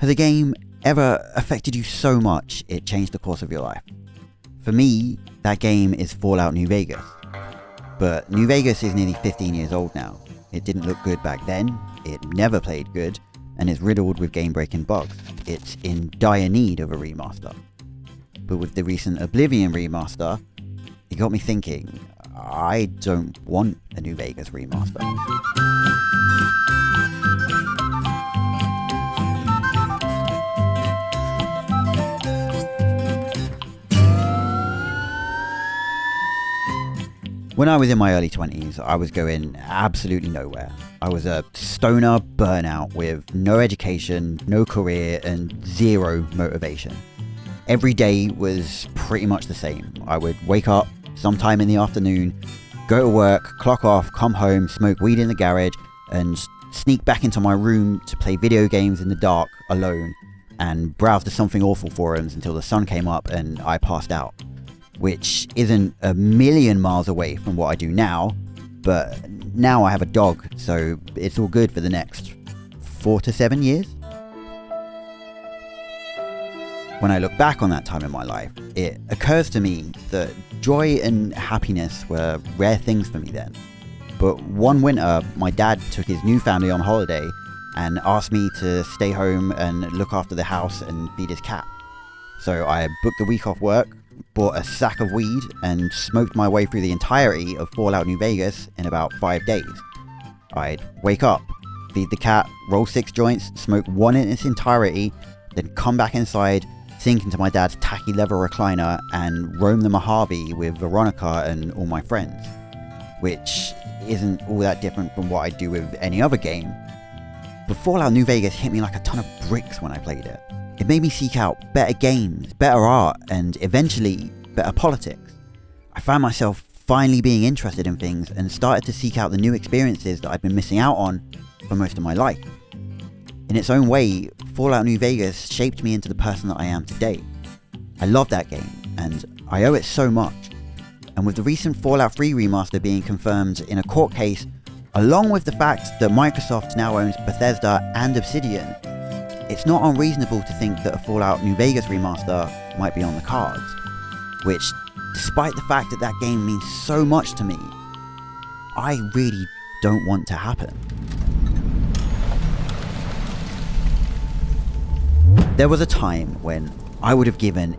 Has a game ever affected you so much it changed the course of your life? For me, that game is Fallout New Vegas. But New Vegas is nearly 15 years old now. It didn't look good back then, it never played good, and is riddled with game-breaking bugs. It's in dire need of a remaster. But with the recent Oblivion remaster, it got me thinking, I don't want a New Vegas remaster. When I was in my early 20s, I was going absolutely nowhere. I was a stoner burnout with no education, no career, and zero motivation. Every day was pretty much the same. I would wake up sometime in the afternoon, go to work, clock off, come home, smoke weed in the garage, and sneak back into my room to play video games in the dark alone and browse the Something Awful forums until the sun came up and I passed out. Which isn't a million miles away from what I do now, but now I have a dog, so it's all good for the next 4 to 7 years. When I look back on that time in my life, it occurs to me that joy and happiness were rare things for me then. But one winter, my dad took his new family on holiday and asked me to stay home and look after the house and feed his cat. So I booked a week off work, bought a sack of weed, and smoked my way through the entirety of Fallout New Vegas in about 5 days. I'd wake up, feed the cat, roll 6 joints, smoke one in its entirety, then come back inside, sink into my dad's tacky leather recliner, and roam the Mojave with Veronica and all my friends. Which isn't all that different from what I do with any other game. But Fallout New Vegas hit me like a ton of bricks when I played it. It made me seek out better games, better art, and eventually better politics. I found myself finally being interested in things and started to seek out the new experiences that I'd been missing out on for most of my life. In its own way, Fallout New Vegas shaped me into the person that I am today. I love that game, and I owe it so much. And with the recent Fallout 3 remaster being confirmed in a court case, along with the fact that Microsoft now owns Bethesda and Obsidian, it's not unreasonable to think that a Fallout New Vegas remaster might be on the cards, which, despite the fact that that game means so much to me, I really don't want to happen. There was a time when I would have given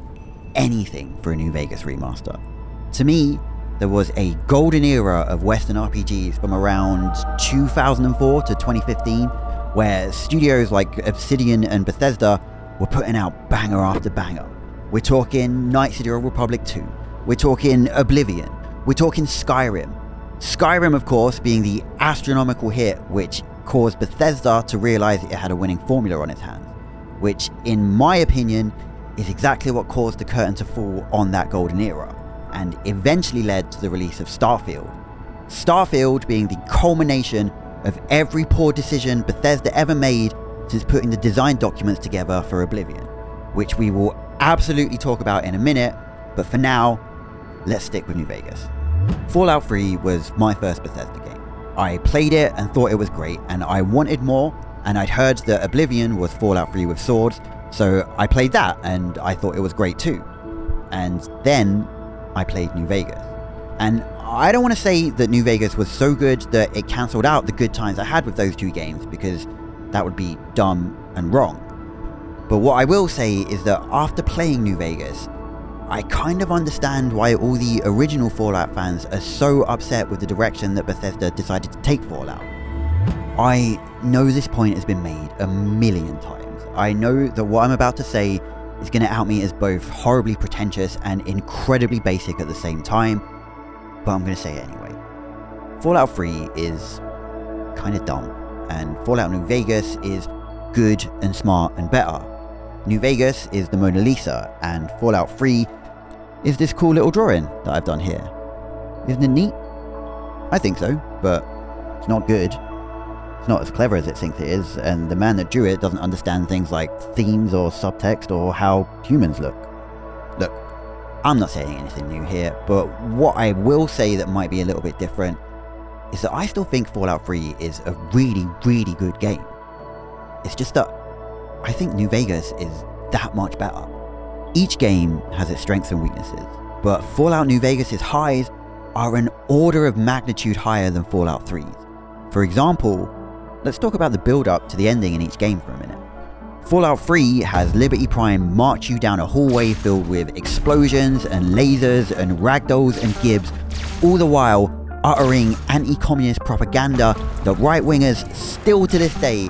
anything for a New Vegas remaster. To me, there was a golden era of Western RPGs from around 2004 to 2015, where studios like Obsidian and Bethesda were putting out banger after banger. We're talking Knights of the Old Republic 2, we're talking Oblivion, we're talking Skyrim. Skyrim, of course, being the astronomical hit which caused Bethesda to realise it had a winning formula on its hands, which, in my opinion, is exactly what caused the curtain to fall on that golden era, and eventually led to the release of Starfield. Starfield being the culmination of every poor decision Bethesda ever made since putting the design documents together for Oblivion, which we will absolutely talk about in a minute, but for now, let's stick with New Vegas. Fallout 3 was my first Bethesda game. I played it and thought it was great, and I wanted more, and I'd heard that Oblivion was Fallout 3 with swords, so I played that and I thought it was great too. And then I played New Vegas. And I don't want to say that New Vegas was so good that it cancelled out the good times I had with those two games, because that would be dumb and wrong. But what I will say is that after playing New Vegas, I kind of understand why all the original Fallout fans are so upset with the direction that Bethesda decided to take Fallout. I know this point has been made a million times. I know that what I'm about to say is going to out me as both horribly pretentious and incredibly basic at the same time, but I'm going to say it anyway. Fallout 3 is kind of dumb, and Fallout New Vegas is good and smart and better. New Vegas is the Mona Lisa, and Fallout 3 is this cool little drawing that I've done here. Isn't it neat? I think so, but it's not good. It's not as clever as it thinks it is, and the man that drew it doesn't understand things like themes or subtext or how humans look. Look, I'm not saying anything new here, but what I will say that might be a little bit different is that I still think Fallout 3 is a really, really good game. It's just that I think New Vegas is that much better. Each game has its strengths and weaknesses, but Fallout New Vegas' highs are an order of magnitude higher than Fallout 3's. For example, let's talk about the build-up to the ending in each game for a minute. Fallout 3 has Liberty Prime march you down a hallway filled with explosions and lasers and ragdolls and gibs, all the while uttering anti-communist propaganda that right-wingers still to this day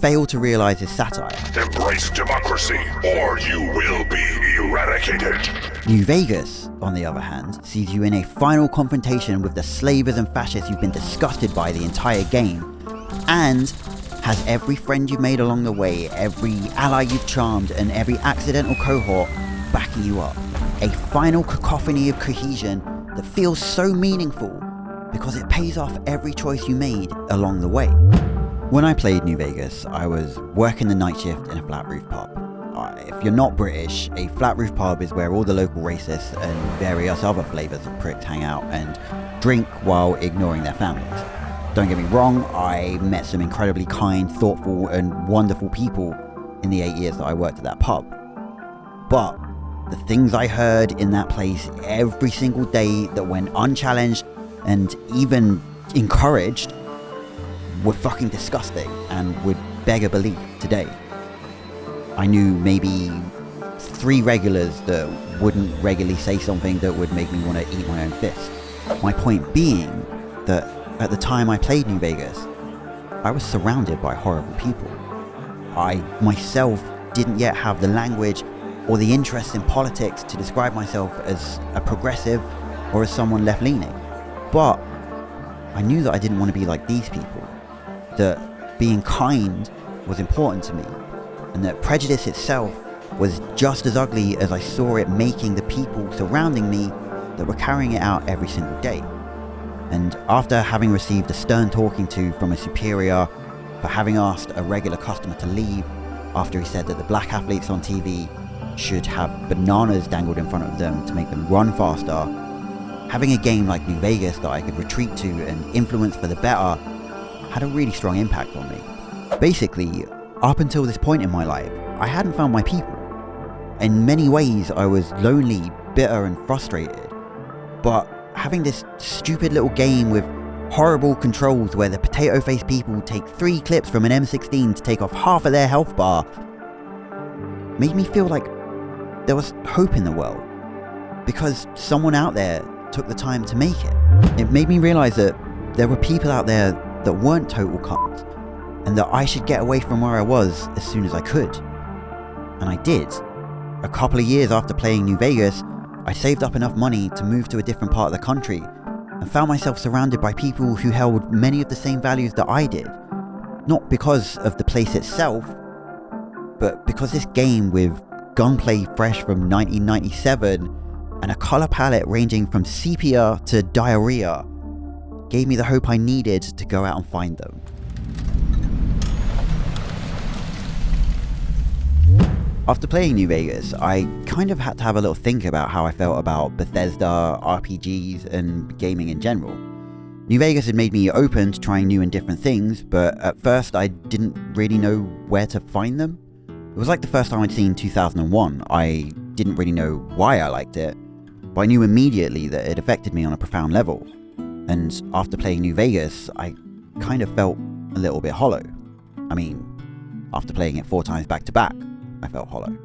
fail to realize is satire. Embrace democracy, or you will be eradicated. New Vegas, on the other hand, sees you in a final confrontation with the slavers and fascists you've been disgusted by the entire game, and has every friend you've made along the way, every ally you've charmed, and every accidental cohort backing you up. A final cacophony of cohesion that feels so meaningful because it pays off every choice you made along the way. When I played New Vegas, I was working the night shift in a flat roof pub. If you're not British, a flat roof pub is where all the local racists and various other flavours of pricks hang out and drink while ignoring their families. Don't get me wrong, I met some incredibly kind, thoughtful and wonderful people in the 8 years that I worked at that pub. But the things I heard in that place every single day that went unchallenged and even encouraged were fucking disgusting and would beg a belief today. I knew maybe 3 regulars that wouldn't regularly say something that would make me want to eat my own fist. My point being that at the time I played New Vegas, I was surrounded by horrible people. I myself didn't yet have the language or the interest in politics to describe myself as a progressive or as someone left-leaning. But I knew that I didn't want to be like these people, that being kind was important to me, and that prejudice itself was just as ugly as I saw it making the people surrounding me that were carrying it out every single day. And after having received a stern talking to from a superior for having asked a regular customer to leave after he said that the black athletes on TV should have bananas dangled in front of them to make them run faster, having a game like New Vegas that I could retreat to and influence for the better had a really strong impact on me. Basically, up until this point in my life, I hadn't found my people. In many ways, I was lonely, bitter and frustrated. But having this stupid little game with horrible controls where the potato-faced people take 3 clips from an M16 to take off half of their health bar made me feel like there was hope in the world, because someone out there took the time to make it. It made me realize that there were people out there that weren't total cunts, and that I should get away from where I was as soon as I could. And I did. A couple of years after playing New Vegas, I saved up enough money to move to a different part of the country and found myself surrounded by people who held many of the same values that I did. Not because of the place itself, but because this game, with gunplay fresh from 1997 and a colour palette ranging from sepia to diarrhea, gave me the hope I needed to go out and find them. After playing New Vegas, I kind of had to have a little think about how I felt about Bethesda, RPGs, and gaming in general. New Vegas had made me open to trying new and different things, but at first I didn't really know where to find them. It was like the first time I'd seen 2001. I didn't really know why I liked it, but I knew immediately that it affected me on a profound level. And after playing New Vegas, I kind of felt a little bit hollow. I mean, after playing it 4 times back to back, I felt hollow.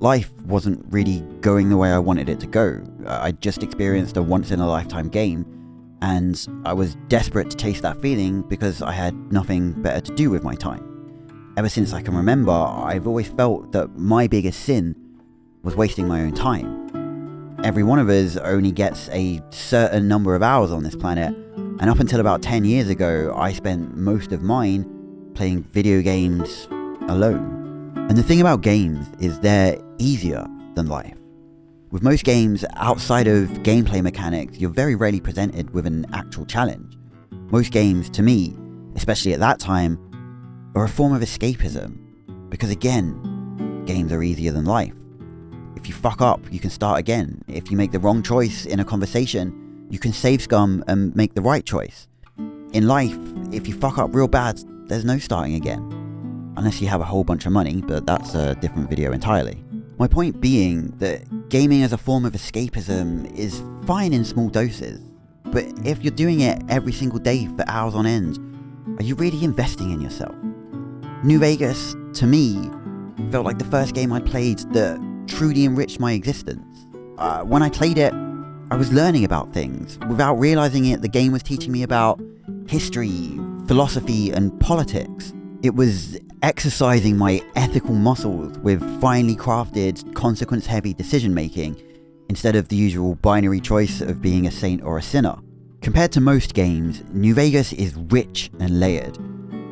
Life wasn't really going the way I wanted it to go. I just experienced a once-in-a-lifetime game, and I was desperate to chase that feeling because I had nothing better to do with my time. Ever since I can remember, I've always felt that my biggest sin was wasting my own time. Every one of us only gets a certain number of hours on this planet, and up until about 10 years ago, I spent most of mine playing video games alone. And the thing about games is they're easier than life. With most games, outside of gameplay mechanics, you're very rarely presented with an actual challenge. Most games, to me, especially at that time, are a form of escapism. Because again, games are easier than life. If you fuck up, you can start again. If you make the wrong choice in a conversation, you can save scum and make the right choice. In life, if you fuck up real bad, there's no starting again. unless you have a whole bunch of money, but that's a different video entirely. My point being that gaming as a form of escapism is fine in small doses, but if you're doing it every single day for hours on end, are you really investing in yourself? New Vegas, to me, felt like the first game I'd played that truly enriched my existence. When I played it, I was learning about things. Without realizing it, the game was teaching me about history, philosophy, and politics. It was exercising my ethical muscles with finely crafted, consequence-heavy decision-making, instead of the usual binary choice of being a saint or a sinner. Compared to most games, New Vegas is rich and layered.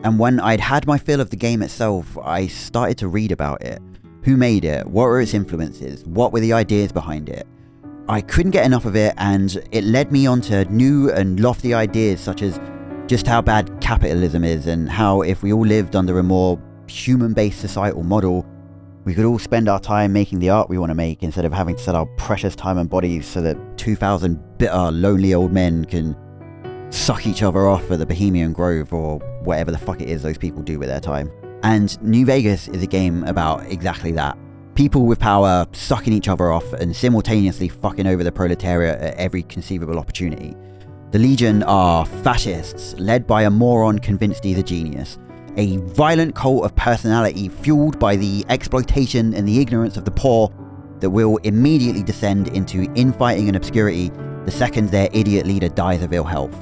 And when I'd had my fill of the game itself, I started to read about it. Who made it? What were its influences? What were the ideas behind it? I couldn't get enough of it, and it led me onto new and lofty ideas such as just how bad capitalism is, and how if we all lived under a more human-based societal model, we could all spend our time making the art we want to make instead of having to sell our precious time and bodies so that 2,000 bitter, lonely old men can suck each other off at the Bohemian Grove or whatever the fuck it is those people do with their time. And New Vegas is a game about exactly that. People with power sucking each other off and simultaneously fucking over the proletariat at every conceivable opportunity. The Legion are fascists, led by a moron convinced he's a genius. A violent cult of personality fueled by the exploitation and the ignorance of the poor that will immediately descend into infighting and obscurity the second their idiot leader dies of ill health.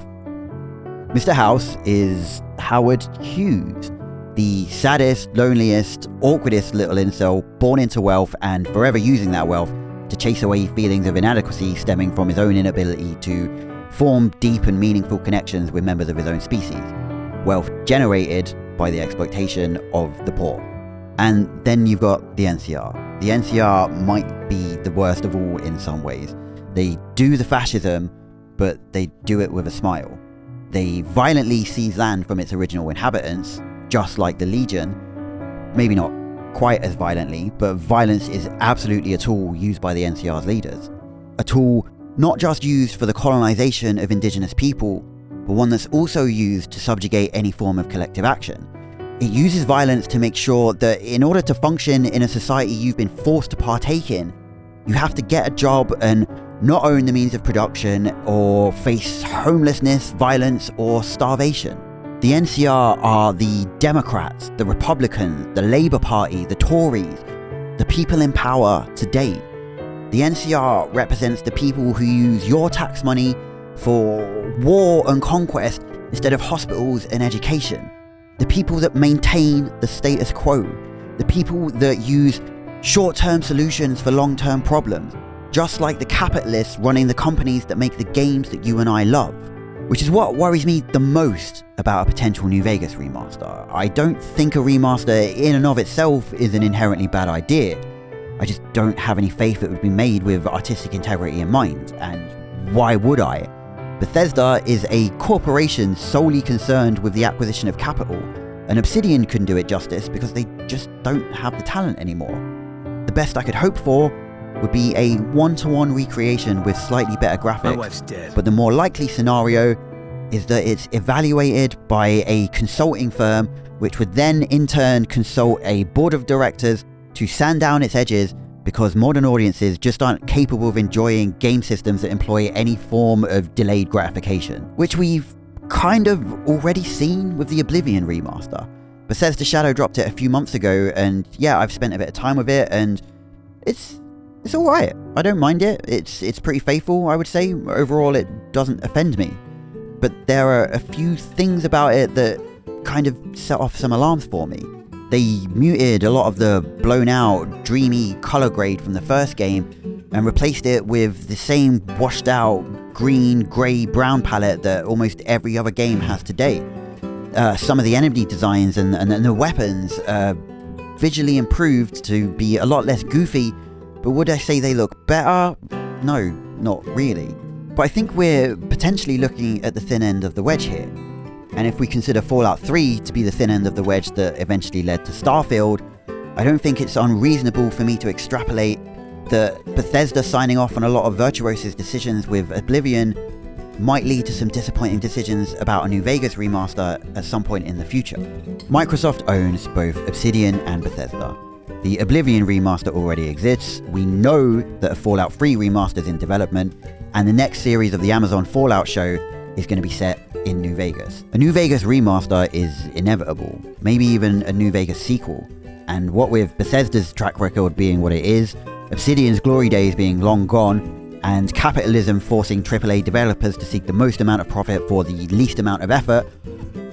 Mr. House is Howard Hughes, the saddest, loneliest, awkwardest little incel born into wealth and forever using that wealth to chase away feelings of inadequacy stemming from his own inability to form deep and meaningful connections with members of his own species, wealth generated by the exploitation of the poor. And then you've got the NCR. The NCR might be the worst of all in some ways. They do the fascism, but they do it with a smile. They violently seize land from its original inhabitants, just like the Legion. Maybe not quite as violently, but violence is absolutely a tool used by the NCR's leaders. A tool not just used for the colonization of indigenous people, but one that's also used to subjugate any form of collective action. It uses violence to make sure that in order to function in a society you've been forced to partake in, you have to get a job and not own the means of production or face homelessness, violence, or starvation. The NCR are the Democrats, the Republicans, the Labour Party, the Tories, the people in power today. The NCR represents the people who use your tax money for war and conquest instead of hospitals and education. The people that maintain the status quo. The people that use short-term solutions for long-term problems, just like the capitalists running the companies that make the games that you and I love. Which is what worries me the most about a potential New Vegas remaster. I don't think a remaster in and of itself is an inherently bad idea. I just don't have any faith it would be made with artistic integrity in mind, and why would I? Bethesda is a corporation solely concerned with the acquisition of capital, and Obsidian couldn't do it justice because they just don't have the talent anymore. The best I could hope for would be a one-to-one recreation with slightly better graphics. My wife's dead. But the more likely scenario is that it's evaluated by a consulting firm, which would then in turn consult a board of directors to sand down its edges, because modern audiences just aren't capable of enjoying game systems that employ any form of delayed gratification, which we've kind of already seen with the Oblivion remaster. Bethesda Shadow dropped it a few months ago, and yeah, I've spent a bit of time with it, and it's alright. I don't mind it. It's pretty faithful, I would say. Overall, it doesn't offend me. But there are a few things about it that kind of set off some alarms for me. They muted a lot of the blown out, dreamy color grade from the first game and replaced it with the same washed out green, grey, brown palette that almost every other game has today. Some of the enemy designs and the weapons visually improved to be a lot less goofy, but would I say they look better? No, not really. But I think we're potentially looking at the thin end of the wedge here. And if we consider Fallout 3 to be the thin end of the wedge that eventually led to Starfield, I don't think it's unreasonable for me to extrapolate that Bethesda signing off on a lot of Virtuoso's decisions with Oblivion might lead to some disappointing decisions about a New Vegas remaster at some point in the future. Microsoft owns both Obsidian and Bethesda. The Oblivion remaster already exists, we know that a Fallout 3 remaster is in development, and the next series of the Amazon Fallout show is going to be set in New Vegas. A New Vegas remaster is inevitable, maybe even a New Vegas sequel, and what with Bethesda's track record being what it is, Obsidian's glory days being long gone, and capitalism forcing AAA developers to seek the most amount of profit for the least amount of effort,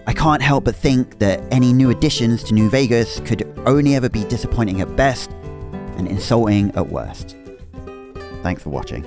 I can't help but think that any new additions to New Vegas could only ever be disappointing at best and insulting at worst. Thanks for watching.